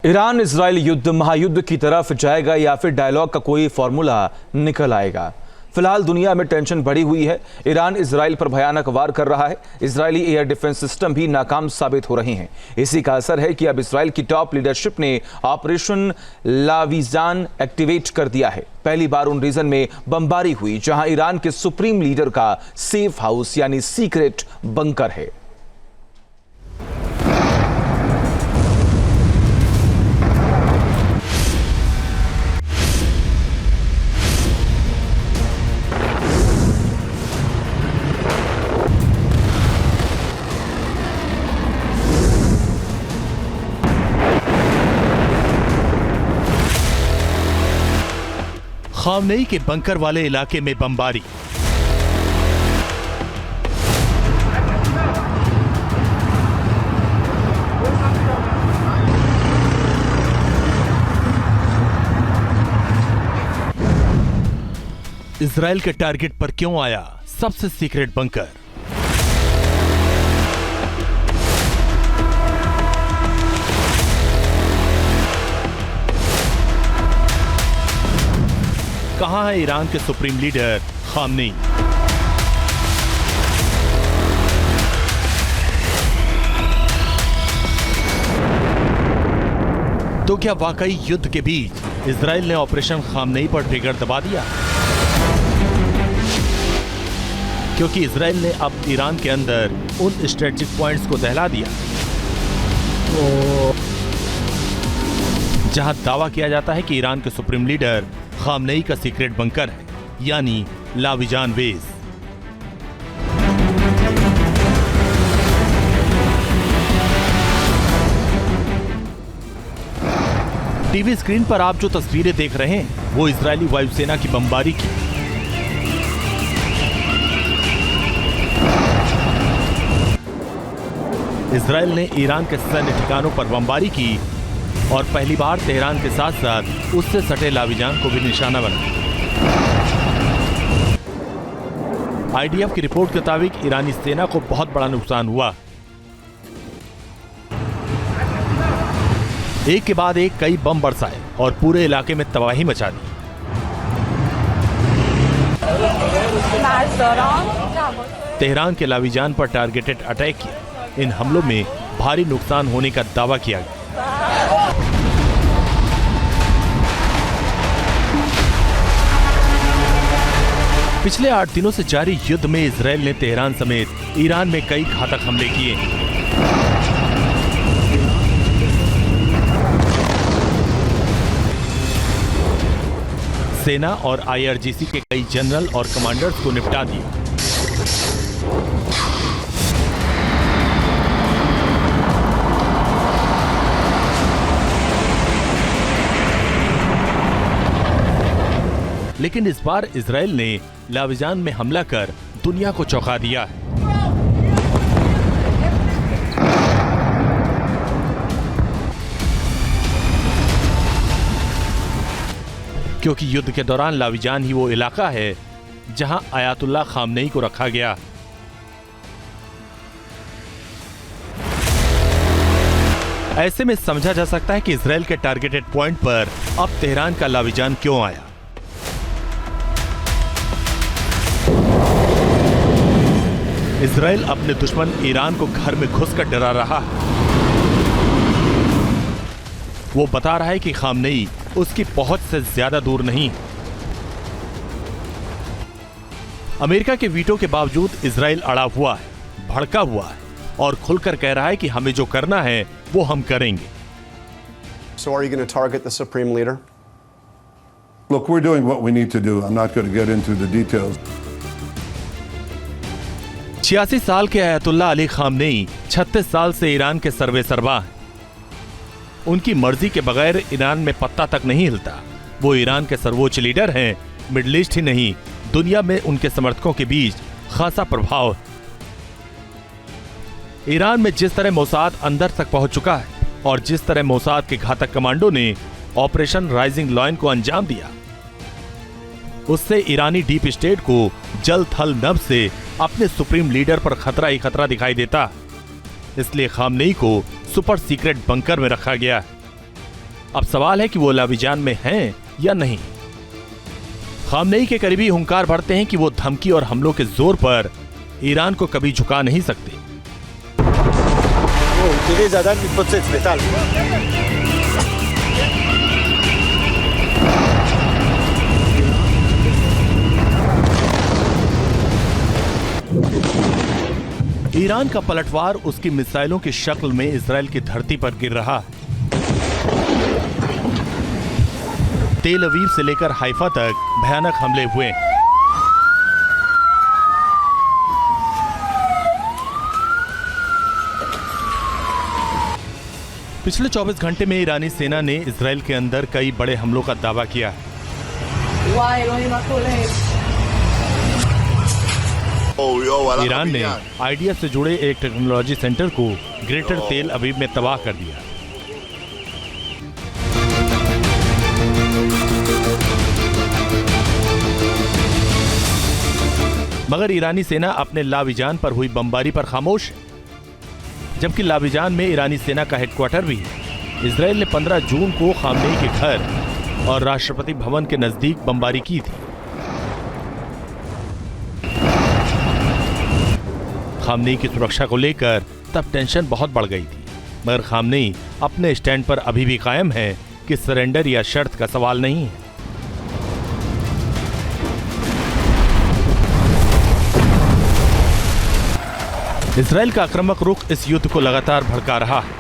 Iran Israel युद्ध महायुद्ध की तरफ जाएगा या फिर डायलॉग का कोई फॉर्मूला निकल आएगा। फिलहाल दुनिया में टेंशन बढ़ी हुई है। ईरान इजराइल पर भयानक वार कर रहा है। इजरायली एयर डिफेंस सिस्टम भी नाकाम साबित हो रहे हैं। इसी का असर है कि अब इजराइल की टॉप लीडरशिप ने ऑपरेशन लाविजान एक्टिवेट कर दिया है। पहली बार उन रीजन में बमबारी हुई जहां ईरान के सुप्रीम लीडर का सेफ हाउस यानी सीक्रेट बंकर है। खामनेई के बंकर वाले इलाके में बमबारी। इजराइल के टारगेट पर क्यों आया सबसे सीक्रेट बंकर? कहां है ईरान के सुप्रीम लीडर खामनेई? तो क्या वाकई युद्ध के बीच इजराइल ने ऑपरेशन खामनेई पर ट्रिगर दबा दिया? क्योंकि इजराइल ने अब ईरान के अंदर उन स्ट्रेटेजिक पॉइंट्स को दहला दिया जहां दावा किया जाता है कि ईरान के सुप्रीम लीडर खामनेई का सीक्रेट बंकर है, यानी लाविजान बेस। टीवी स्क्रीन पर आप जो तस्वीरें देख रहे हैं वो इजरायली वायुसेना की बमबारी की। इजराइल ने ईरान के सैन्य ठिकानों पर बमबारी की और पहली बार तेहरान के साथ साथ उससे सटे लाविजान को भी निशाना बनाया। आईडीएफ की रिपोर्ट के मुताबिक ईरानी सेना को बहुत बड़ा नुकसान हुआ। एक के बाद एक कई बम बरसाए और पूरे इलाके में तबाही मचा दी। तेहरान के लाविजान पर टारगेटेड अटैक किया। इन हमलों में भारी नुकसान होने का दावा किया गया। पिछले 8 दिनों से जारी युद्ध में इजराइल ने तेहरान समेत ईरान में कई घातक हमले किए। सेना और आईआरजीसी के कई जनरल और कमांडर्स को निपटा दिया। लेकिन इस बार इजराइल ने लाविजान में हमला कर दुनिया को चौंका दिया है। क्योंकि युद्ध के दौरान लाविजान ही वो इलाका है जहां आयतुल्लाह खामनेई को रखा गया। ऐसे में समझा जा सकता है कि इजराइल के टारगेटेड पॉइंट पर अब तेहरान का लाविजान क्यों आया। इजराइल अपने दुश्मन ईरान को घर में घुसकर डरा रहा है। वो बता रहा है कि खामनेई उसकी पहुंच से ज्यादा दूर नहीं। अमेरिका के वीटो के बावजूद इजराइल अड़ा हुआ है, भड़का हुआ है और खुलकर कह रहा है कि हमें जो करना है वो हम करेंगे। So are you going to target the supreme leader? Look, we're doing what we need to do. I'm not going to get into the details. 86 साल के आयतुल्लाह अली खामनेई 36 साल से ईरान के सर्वेसर्वा हैं। उनकी मर्जी के बगैर ईरान में पत्ता तक नहीं हिलता। वो ईरान के सर्वोच्च लीडर हैं। मिडिल ईस्ट ही नहीं, दुनिया में उनके समर्थकों के बीच खासा प्रभाव है। ईरान में जिस तरह मोसाद अंदर तक पहुंच चुका है और जिस तरह मोसाद के घातक कमांडो ने ऑपरेशन राइजिंग लॉयन को अंजाम दिया, उससे ईरानी डीप स्टेट को जल थल नभ से अपने सुप्रीम लीडर पर खतरा ही खतरा दिखाई देता। इसलिए खामनेई को सुपर सीक्रेट बंकर में रखा गया। अब सवाल है कि वो लाविजान में हैं या नहीं। खामनेई के करीबी हुंकार भरते हैं कि वो धमकी और हमलों के जोर पर ईरान को कभी झुका नहीं सकते। ईरान का पलटवार उसकी मिसाइलों की शक्ल में इजराइल की धरती पर गिर रहा है। तेल अवीव से लेकर हाइफा तक भयानक हमले हुए। पिछले 24 घंटे में ईरानी सेना ने इजराइल के अंदर कई बड़े हमलों का दावा किया है। ईरान ने आईडीएफ से जुड़े एक टेक्नोलॉजी सेंटर को ग्रेटर तेल अवीव में तबाह कर दिया। मगर ईरानी सेना अपने लाविजान पर हुई बमबारी पर खामोश है, जबकि लाविजान में ईरानी सेना का हेडक्वार्टर भी है। इजराइल ने 15 जून को खामनेई के घर और राष्ट्रपति भवन के नजदीक बमबारी की थी। खामनेई की सुरक्षा को लेकर तब टेंशन बहुत बढ़ गई थी, मगर खामनेई अपने स्टैंड पर अभी भी कायम है कि सरेंडर या शर्त का सवाल नहीं है। इजराइल का आक्रामक रुख इस युद्ध को लगातार भड़का रहा है।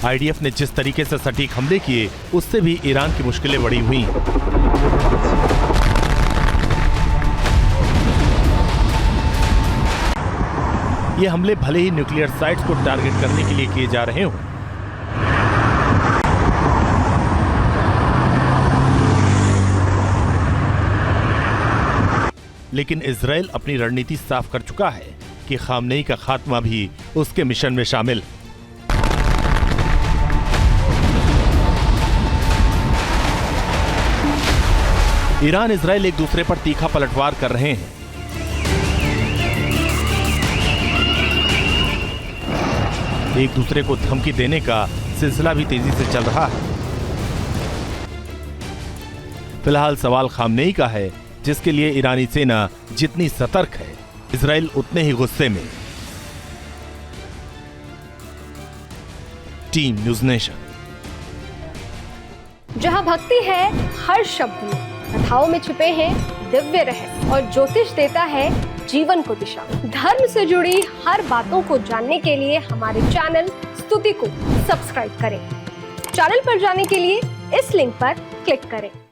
आईडीएफ ने जिस तरीके से सटीक हमले किए, उससे भी ईरान की मुश्किलें बढ़ी हुई। ये हमले भले ही न्यूक्लियर साइट्स को टारगेट करने के लिए किए जा रहे हों, लेकिन इजराइल अपनी रणनीति साफ कर चुका है कि खामनेई का खात्मा भी उसके मिशन में शामिल। ईरान इजराइल एक दूसरे पर तीखा पलटवार कर रहे हैं। एक दूसरे को धमकी देने का सिलसिला भी तेजी से चल रहा है। फिलहाल सवाल खामनेई का है, जिसके लिए ईरानी सेना जितनी सतर्क है, इजराइल उतने ही गुस्से में। Team news nation. जहां भक्ति है हर शब्द में, कथाओं में छिपे हैं दिव्य रहस्य और ज्योतिष देता है जीवन को दिशा। धर्म से जुड़ी हर बातों को जानने के लिए हमारे चैनल स्तुति को सब्सक्राइब करें। चैनल पर जाने के लिए इस लिंक पर क्लिक करें।